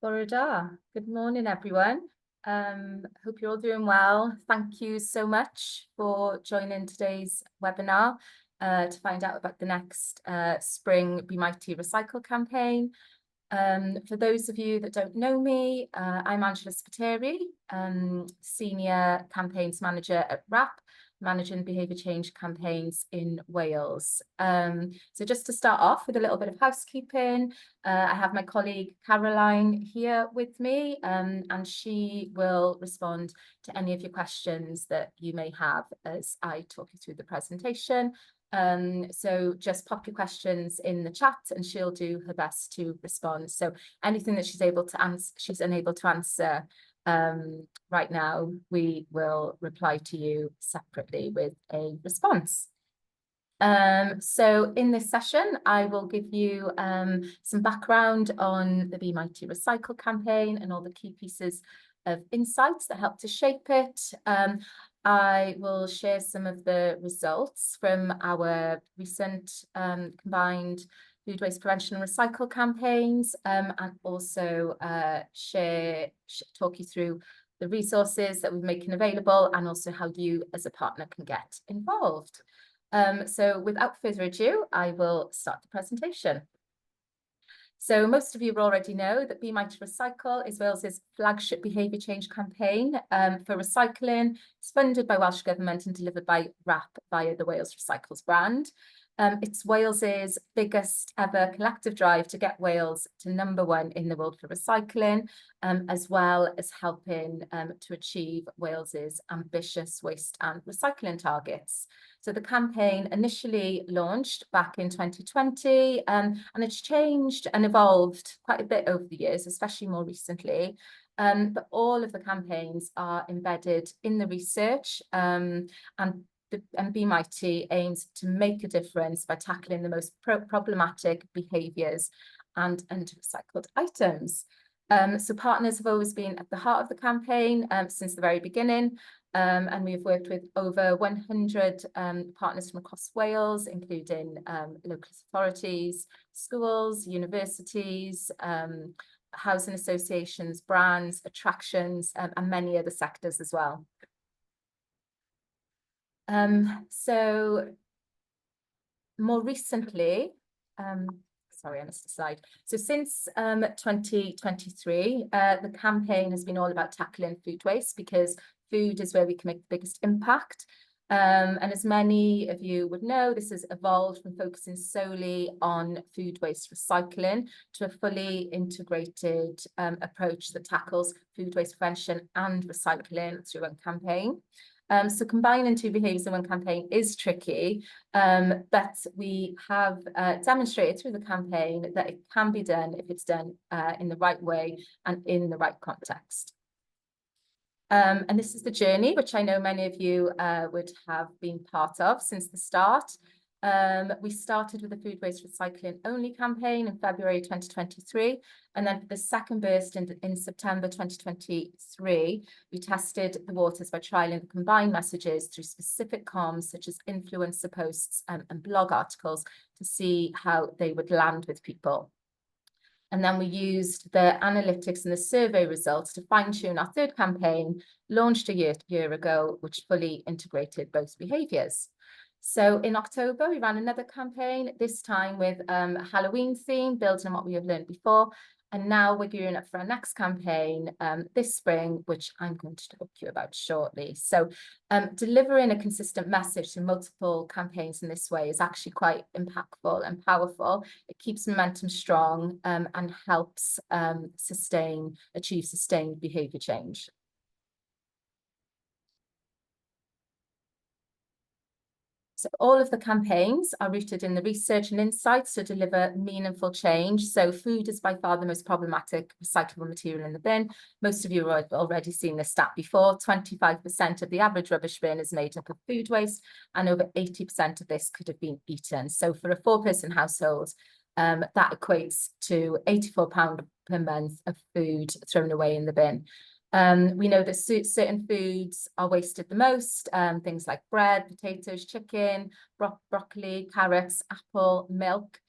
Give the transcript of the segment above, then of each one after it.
Bore da. Good morning, everyone. Hope you're all doing well. Thank you so much for joining today's webinar to find out about the next Spring Be Mighty Recycle campaign. For those of you that don't know me, I'm Angela Spiteri, Senior Campaigns Manager at WRAP, managing behaviour change campaigns in Wales. So just to start off with a little bit of housekeeping, I have my colleague Caroline here with me, and she will respond to any of your questions that you may have as I talk you through the presentation. So just pop your questions in the chat and she'll do her best to respond. So anything that she's unable to answer right now, we will reply to you separately with a response. So in this session, I will give you some background on the Be Mighty Recycle campaign and all the key pieces of insights that help to shape it. I will share some of the results from our recent combined food waste prevention and recycle campaigns, and also talk you through the resources that we're making available and also how you as a partner can get involved. So without further ado, I will start the presentation. So most of you already know that Be Mighty Recycle is Wales's flagship behaviour change campaign for recycling. It's funded by Welsh Government and delivered by WRAP via the Wales Recycles brand. It's Wales's biggest ever collective drive to get Wales to #1 in the world for recycling, as well as helping to achieve Wales's ambitious waste and recycling targets. So the campaign initially launched back in 2020, and it's changed and evolved quite a bit over the years, especially more recently. But all of the campaigns are embedded in the research, and Be Mighty aims to make a difference by tackling the most problematic behaviours and recycled items. So partners have always been at the heart of the campaign since the very beginning. And we've worked with over 100 partners from across Wales, including local authorities, schools, universities, housing associations, brands, attractions, and many other sectors as well. So more recently, sorry, I missed a slide. So since 2023, the campaign has been all about tackling food waste because food is where we can make the biggest impact. And as many of you would know, this has evolved from focusing solely on food waste recycling to a fully integrated approach that tackles food waste prevention and recycling through one campaign. So combining two behaviours in one campaign is tricky, but we have demonstrated through the campaign that it can be done if it's done in the right way and in the right context. And this is the journey, which I know many of you would have been part of since the start. We started with a food waste recycling only campaign in February 2023, and then for the second burst in September 2023, we tested the waters by trialling the combined messages through specific comms such as influencer posts and blog articles to see how they would land with people. And then we used the analytics and the survey results to fine-tune our third campaign, launched a year ago, which fully integrated both behaviours. So in October, we ran another campaign, this time with a Halloween theme, building on what we have learned before. And now we're gearing up for our next campaign this spring, which I'm going to talk to you about shortly. So delivering a consistent message to multiple campaigns in this way is actually quite impactful and powerful. It keeps momentum strong and helps achieve sustained behaviour change. So all of the campaigns are rooted in the research and insights to deliver meaningful change. So food is by far the most problematic recyclable material in the bin. Most of you have already seen this stat before. 25% of the average rubbish bin is made up of food waste, and over 80% of this could have been eaten. So for a 4-person household, that equates to £84 per month of food thrown away in the bin. We know that certain foods are wasted the most, things like bread, potatoes, chicken, broccoli, carrots, apple, milk.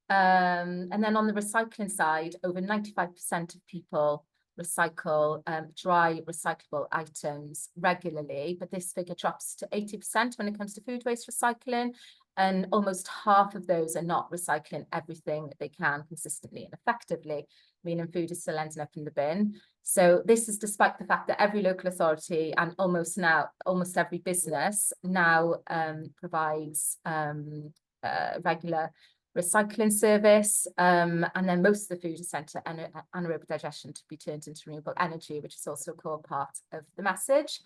And then on the recycling side, over 95% of people recycle dry recyclable items regularly, but this figure drops to 80% when it comes to food waste recycling, and almost half of those are not recycling everything they can consistently and effectively, meaning food is still ending up in the bin. So this is despite the fact that every local authority and almost every business now provides regular recycling service, and then most of the food is sent to anaerobic digestion to be turned into renewable energy, which is also a core part of the message.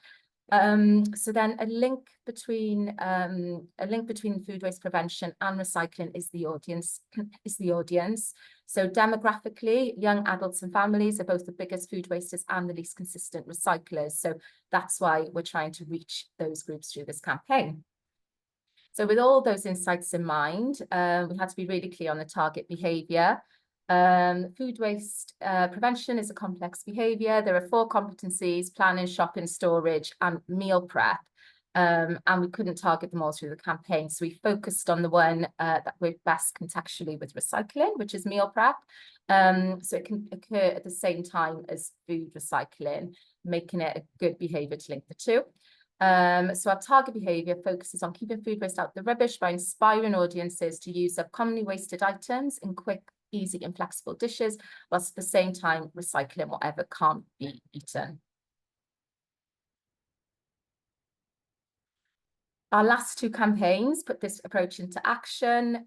So then a link between food waste prevention and recycling is the audience. So demographically, young adults and families are both the biggest food wasters and the least consistent recyclers. So that's why we're trying to reach those groups through this campaign. So with all those insights in mind, we had to be really clear on the target behaviour. Food waste prevention is a complex behaviour. There are 4 competencies: planning, shopping, storage, and meal prep. And we couldn't target them all through the campaign. So we focused on the one that worked best contextually with recycling, which is meal prep. So it can occur at the same time as food recycling, making it a good behaviour to link the two. So our target behaviour focuses on keeping food waste out of the rubbish by inspiring audiences to use up commonly wasted items in quick, easy and flexible dishes, whilst at the same time recycling whatever can't be eaten. Our last 2 campaigns put this approach into action,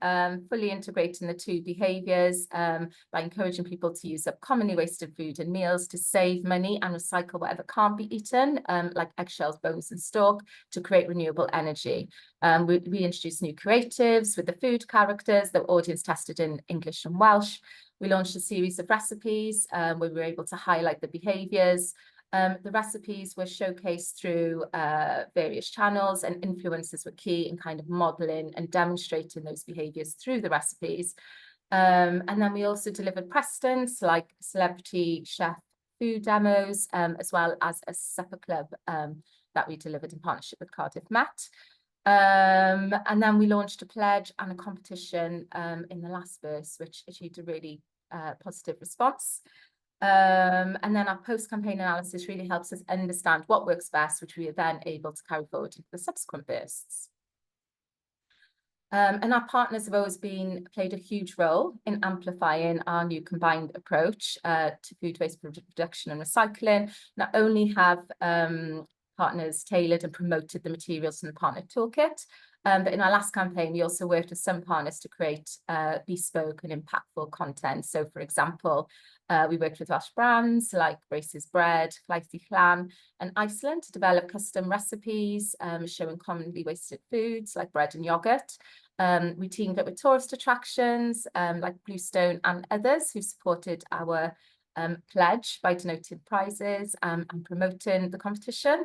fully integrating the 2 behaviours by encouraging people to use up commonly wasted food and meals to save money and recycle whatever can't be eaten, like eggshells, bones and stalk, to create renewable energy. We introduced new creatives with the food characters that were audience tested in English and Welsh. We launched a series of recipes where we were able to highlight the behaviours. The recipes were showcased through various channels, and influencers were key in kind of modelling and demonstrating those behaviours through the recipes. And then we also delivered press stunts like celebrity chef food demos, as well as a supper club that we delivered in partnership with Cardiff Met. And then we launched a pledge and a competition in the last verse, which achieved a really positive response. And then our post-campaign analysis really helps us understand what works best, which we are then able to carry forward into the subsequent bursts. And our partners have always played a huge role in amplifying our new combined approach to food waste reduction and recycling. Not only have partners tailored and promoted the materials in the partner toolkit, but in our last campaign, we also worked with some partners to create bespoke and impactful content. So, for example, we worked with Welsh brands like Braces Bread, Flighty Flan, and Iceland to develop custom recipes showing commonly wasted foods like bread and yoghurt. We teamed up with tourist attractions like Bluestone and others who supported our pledge by donating prizes and promoting the competition.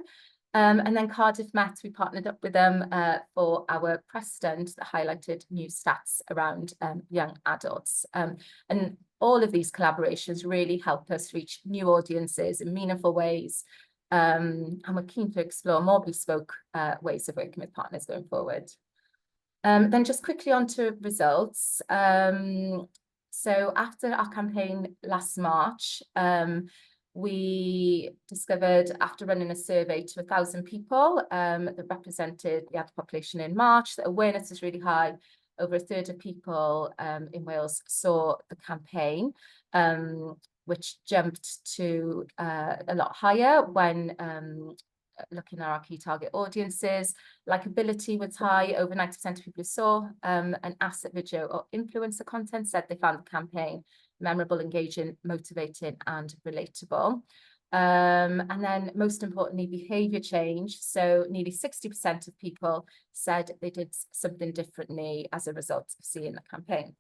And then Cardiff Met, we partnered up with them for our press stunt that highlighted new stats around young adults. And all of these collaborations really help us reach new audiences in meaningful ways. And we're keen to explore more bespoke ways of working with partners going forward. Then just quickly on to results. So after our campaign last March, we discovered, after running a survey to 1,000 people that represented the adult population in March, that awareness is really high. Over a third of people in Wales saw the campaign, which jumped to a lot higher when looking at our key target audiences. Likeability was high. Over 90% of people who saw an asset video or influencer content said they found the campaign memorable, engaging, motivating, and relatable. And then most importantly, behaviour change. So nearly 60% of people said they did something differently as a result of seeing the campaign.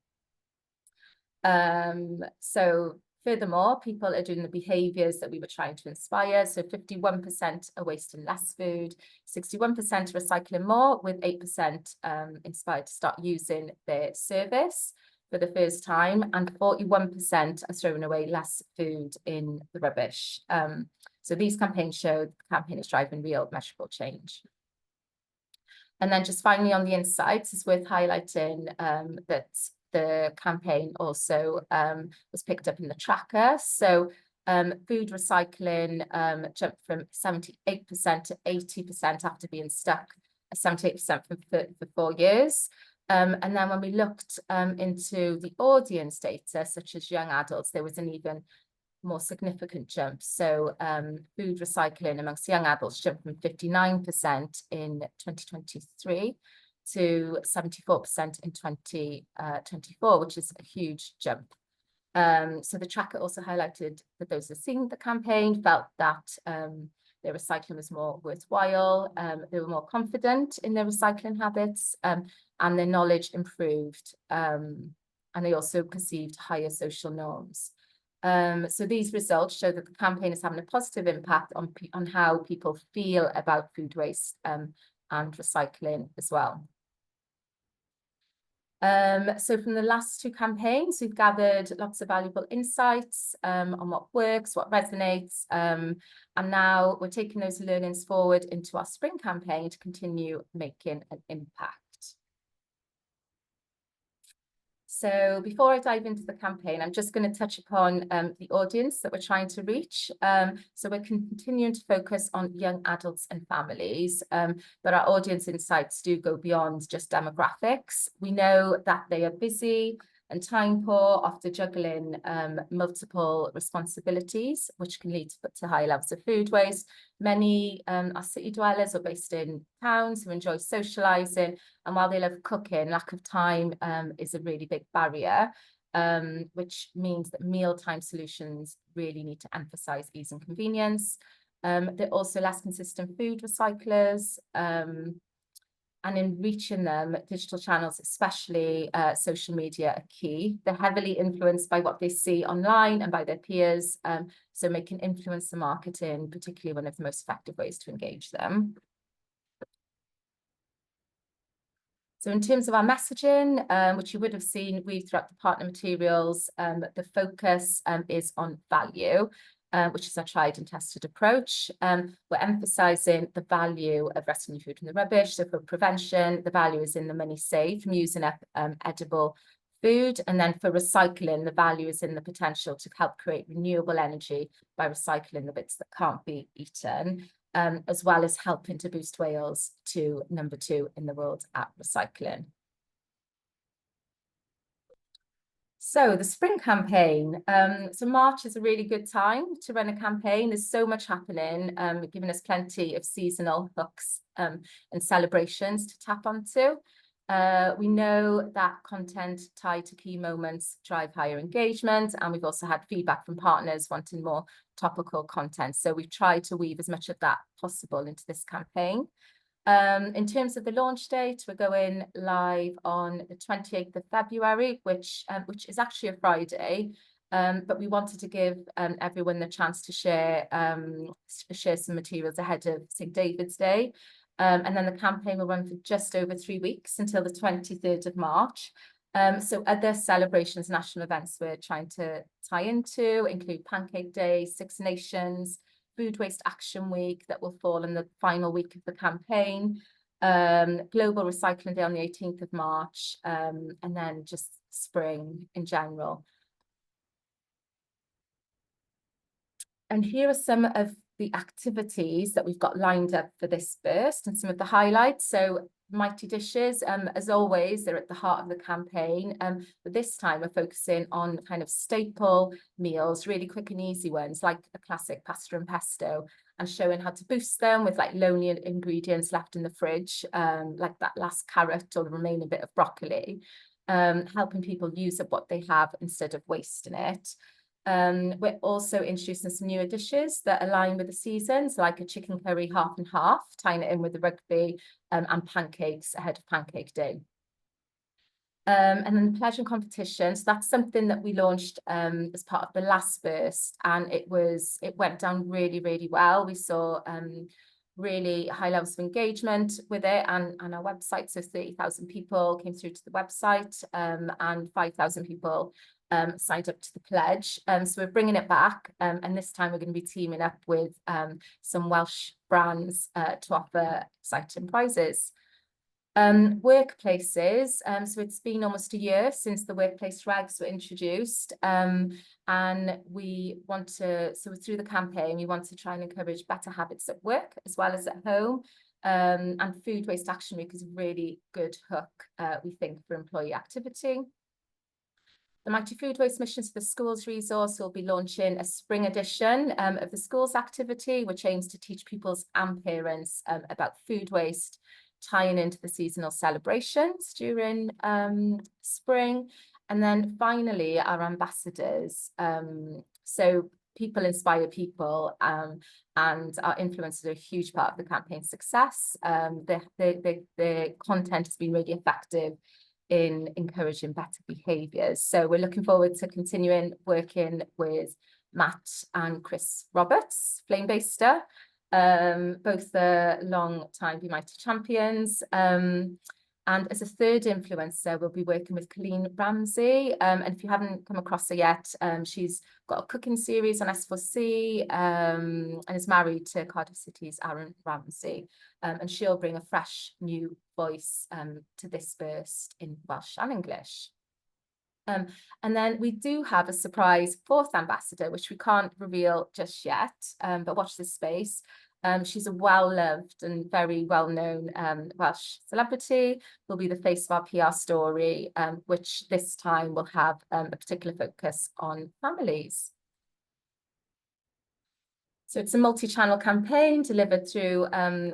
So furthermore, people are doing the behaviours that we were trying to inspire. So 51% are wasting less food, 61% are recycling more, with 8% inspired to start using their service for the first time, and 41% are throwing away less food in the rubbish. So these campaigns show the campaign is driving real measurable change. And then just finally on the insights, it's worth highlighting that the campaign also was picked up in the tracker. So food recycling jumped from 78% to 80% after being stuck at 78% for 4 years. And then when we looked into the audience data, such as young adults, there was an even more significant jump. So food recycling amongst young adults jumped from 59% in 2023 to 74% in 2024, which is a huge jump. So the tracker also highlighted that those who seen the campaign felt that their recycling was more worthwhile, they were more confident in their recycling habits, and their knowledge improved, and they also perceived higher social norms. So these results show that the campaign is having a positive impact on how people feel about food waste and recycling as well. So from the last 2 campaigns, we've gathered lots of valuable insights on what works, what resonates, and now we're taking those learnings forward into our spring campaign to continue making an impact. So before I dive into the campaign, I'm just going to touch upon the audience that we're trying to reach. So we're continuing to focus on young adults and families, but our audience insights do go beyond just demographics. We know that they are busy and time poor, often juggling multiple responsibilities, which can lead to high levels of food waste. Many are city dwellers or based in towns who enjoy socialising, and while they love cooking, lack of time is a really big barrier, which means that mealtime solutions really need to emphasise ease and convenience. They're also less consistent food recyclers, and in reaching them, digital channels, especially social media, are key. They're heavily influenced by what they see online and by their peers, so making influencer marketing particularly one of the most effective ways to engage them. So in terms of our messaging, which you would have seen weaved throughout the partner materials, the focus is on value, which is our tried and tested approach. We're emphasising the value of rescuing food from the rubbish. So for prevention, the value is in the money saved from using up edible food. And then for recycling, the value is in the potential to help create renewable energy by recycling the bits that can't be eaten, as well as helping to boost Wales to number 2 in the world at recycling. So the spring campaign, so March is a really good time to run a campaign. There's so much happening, giving us plenty of seasonal hooks and celebrations to tap onto. We know that content tied to key moments drive higher engagement, and we've also had feedback from partners wanting more topical content. So we've tried to weave as much of that possible into this campaign. In terms of the launch date, we're going live on the 28th of February, which is actually a Friday, but we wanted to give everyone the chance to share some materials ahead of St. David's Day. And then the campaign will run for just over 3 weeks until the 23rd of March. So other celebrations, national events we're trying to tie into include Pancake Day, Six Nations, Food Waste Action Week that will fall in the final week of the campaign, Global Recycling Day on the 18th of March, and then just spring in general. And here are some of the activities that we've got lined up for this burst and some of the highlights. So Mighty Dishes, as always, they're at the heart of the campaign. But this time we're focusing on kind of staple meals, really quick and easy ones, like a classic pasta and pesto, and showing how to boost them with like lonely ingredients left in the fridge, like that last carrot or the remaining bit of broccoli, helping people use up what they have instead of wasting it. We're also introducing some newer dishes that align with the seasons, like a chicken curry half and half, tying it in with the rugby, and pancakes ahead of Pancake Day. And then the pleasure competition. So that's something that we launched as part of the last burst, and it went down really, really well. We saw really high levels of engagement with it and our website. So 30,000 people came through to the website, and 5,000 people signed up to the pledge. So we're bringing it back, and this time we're going to be teaming up with some Welsh brands to offer exciting prizes. Workplaces, so it's been almost a year since the workplace regs were introduced, and we want to, so through the campaign, we want to try and encourage better habits at work as well as at home, and Food Waste Action Week is a really good hook, we think, for employee activity. The Mighty Food Waste Missions for the Schools resource will be launching a spring edition of the schools activity, which aims to teach pupils and parents about food waste, tying into the seasonal celebrations during spring. And then finally, our ambassadors. So people inspire people, and our influencers are a huge part of the campaign's success. The content has been really effective in encouraging better behaviours. So we're looking forward to continuing working with Matt and Chris Roberts, Flame Baster, both the long-time Be Mighty champions. And as a third influencer, we'll be working with Colleen Ramsey. And if you haven't come across her yet, she's got a cooking series on S4C, and is married to Cardiff City's Aaron Ramsey. And she'll bring a fresh new voice to this burst in Welsh and English. And then we do have a surprise fourth ambassador, which we can't reveal just yet, but watch this space. She's a well-loved and very well-known Welsh celebrity, will be the face of our PR story, which this time will have a particular focus on families. So it's a multi-channel campaign delivered through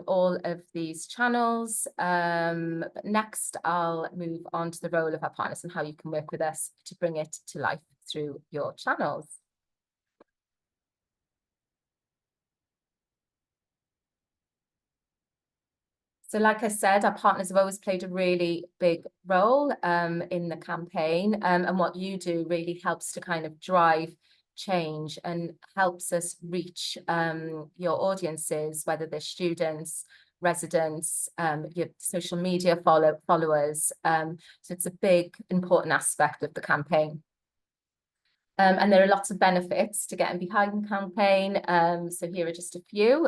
all of these channels. But next, I'll move on to the role of our partners and how you can work with us to bring it to life through your channels. So like I said, our partners have always played a really big role in the campaign, and what you do really helps to kind of drive change and helps us reach your audiences, whether they're students, residents, your social media followers. So it's a big, important aspect of the campaign. And there are lots of benefits to getting behind the campaign. So here are just a few.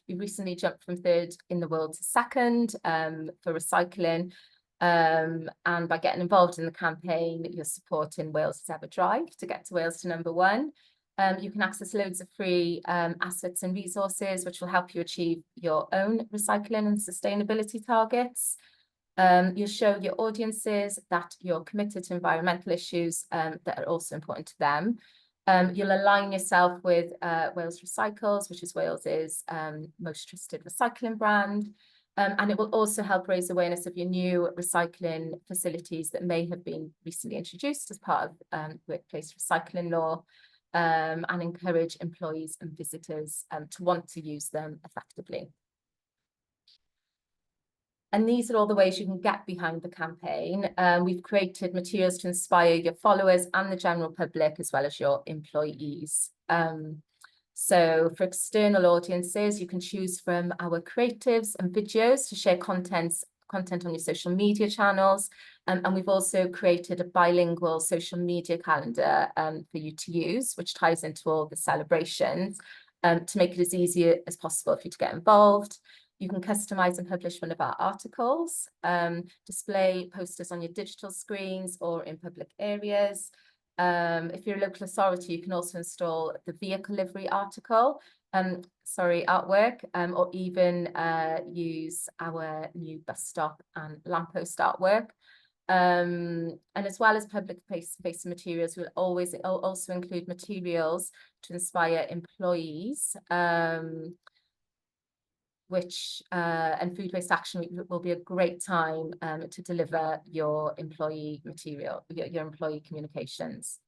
We recently jumped from third in the world to second for recycling. And by getting involved in the campaign, you're supporting Wales' Ever Drive to get to Wales to #1. You can access loads of free assets and resources, which will help you achieve your own recycling and sustainability targets. You'll show your audiences that you're committed to environmental issues that are also important to them. You'll align yourself with Wales Recycles, which is Wales's most trusted recycling brand. And it will also help raise awareness of your new recycling facilities that may have been recently introduced as part of workplace recycling law, and encourage employees and visitors to want to use them effectively. And these are all the ways you can get behind the campaign. We've created materials to inspire your followers and the general public, as well as your employees. So for external audiences, you can choose from our creatives and videos to share content on your social media channels. And we've also created a bilingual social media calendar for you to use, which ties into all the celebrations to make it as easy as possible for you to get involved. You can customize and publish one of our articles, display posters on your digital screens or in public areas. If you're a local authority, you can also install the vehicle livery article, artwork, or even use our new bus stop and lamppost artwork. And as well as public-facing materials, we'll always also include materials to inspire employees, and Food Waste Action Week will be a great time to deliver your employee material, your employee communications.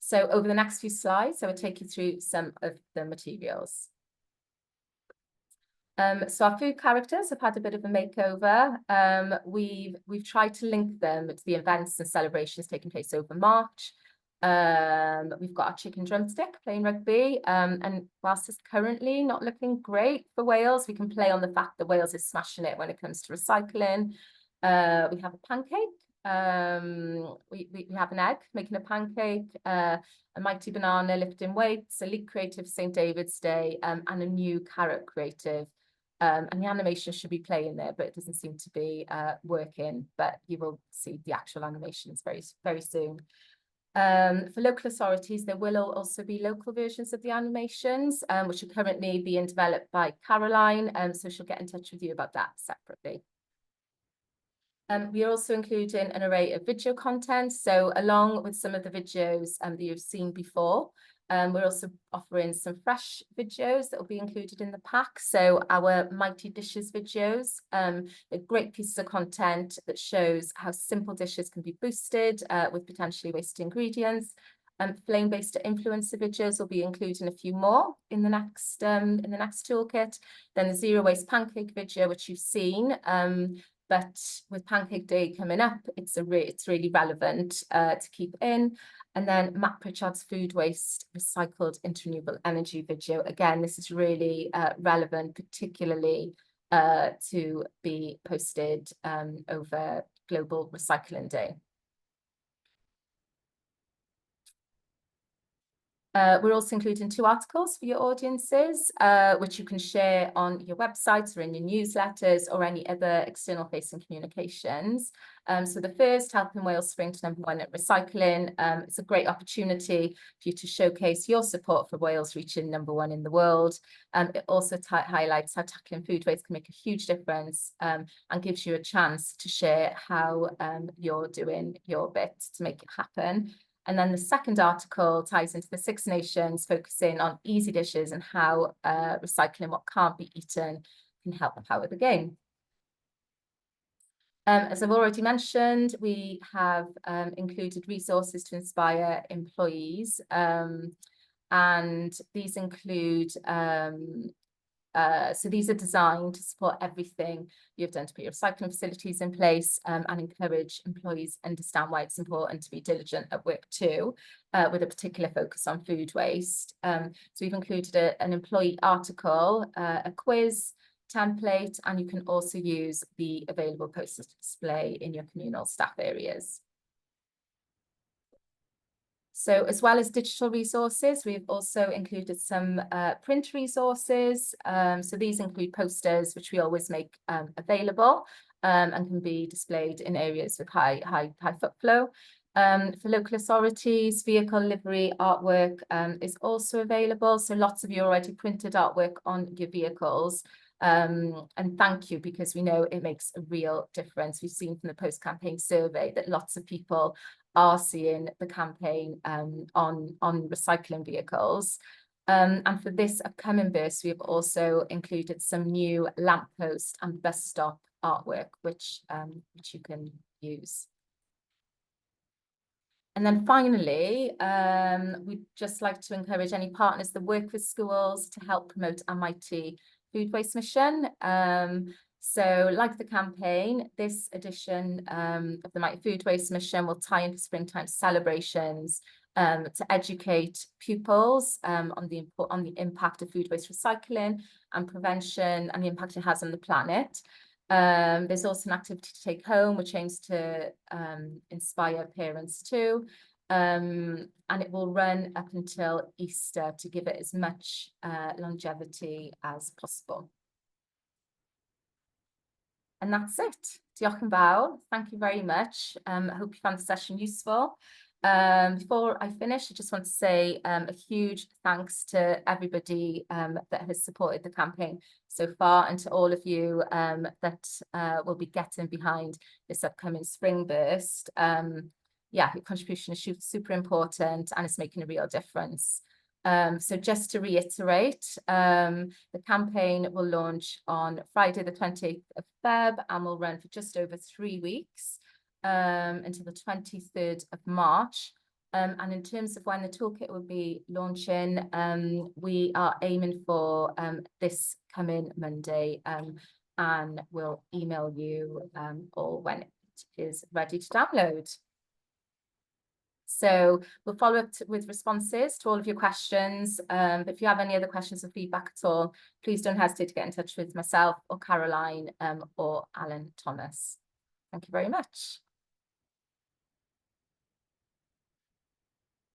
So over the next few slides, I will take you through some of the materials. So our food characters have had a bit of a makeover. We've tried to link them to the events and celebrations taking place over March. We've got our chicken drumstick playing rugby, and whilst it's currently not looking great for Wales, we can play on the fact that Wales is smashing it when it comes to recycling. We have a pancake. We have an egg making a pancake, a mighty banana lifting weights, a leek creative St. David's Day, and a new carrot creative And the animation should be playing there, but it doesn't seem to be working, but you will see the actual animations very, very soon. For local authorities, there will also be local versions of the animations, which are currently being developed by Caroline, so she'll get in touch with you about that separately. We are also including an array of video content, so along with some of the videos that you've seen before, we're also offering some fresh videos that will be included in the pack. So our Mighty Dishes videos, they're great pieces of content that shows how simple dishes can be boosted with potentially wasted ingredients. Flame-based influencer videos will be including a few more in the next toolkit. Then the zero waste pancake video, which you've seen. But with Pancake Day coming up, it's really relevant to keep in. And then Matt Pritchard's food waste recycled into renewable energy video. Again, this is really relevant, particularly to be posted over Global Recycling Day. We're also including 2 articles for your audiences, which you can share on your websites or in your newsletters or any other external facing communications. So the first, Helping Wales Spring to #1 at Recycling. It's a great opportunity for you to showcase your support for Wales reaching #1 in the world. It also highlights how tackling food waste can make a huge difference and gives you a chance to share how you're doing your bit to make it happen. And then the second article ties into the 6 nations, focusing on easy dishes and how recycling what can't be eaten can help power the game. As I've already mentioned, we have included resources to inspire employees, and these include so these are designed to support everything you've done to put your recycling facilities in place and encourage employees understand why it's important to be diligent at work too, with a particular focus on food waste. So we've included an employee article, a quiz, template, and you can also use the available posters to display in your communal staff areas. So as well as digital resources, we've also included some print resources. So these include posters, which we always make available and can be displayed in areas with high foot flow. For local authorities, vehicle livery artwork is also available. So lots of you already printed artwork on your vehicles. And thank you, because we know it makes a real difference. We've seen from the post-campaign survey that lots of people are seeing the campaign on recycling vehicles. And for this upcoming burst, we have also included some new lamppost and bus stop artwork, which you can use. And then finally, we'd just like to encourage any partners that work with schools to help promote our Mighty Food Waste mission. So like the campaign, this edition of the Mighty Food Waste mission will tie into springtime celebrations to educate pupils on the impact of food waste recycling and prevention and the impact it has on the planet. There's also an activity to take home, which aims to inspire parents too. And it will run up until Easter to give it as much longevity as possible. And that's it. Diolch yn fawr. Thank you very much. I hope you found the session useful. Before I finish, I just want to say a huge thanks to everybody that has supported the campaign so far, and to all of you that will be getting behind this upcoming spring burst. Yeah, your contribution is super important and it's making a real difference. So just to reiterate, the campaign will launch on Friday the 28th of Feb and will run for just over 3 weeks until the 23rd of March. And in terms of when the toolkit will be launching, we are aiming for this coming Monday, and we'll email you all when it is ready to download. So we'll follow up with responses to all of your questions. But if you have any other questions or feedback at all, please don't hesitate to get in touch with myself or Caroline or Alan Thomas. Thank you very much.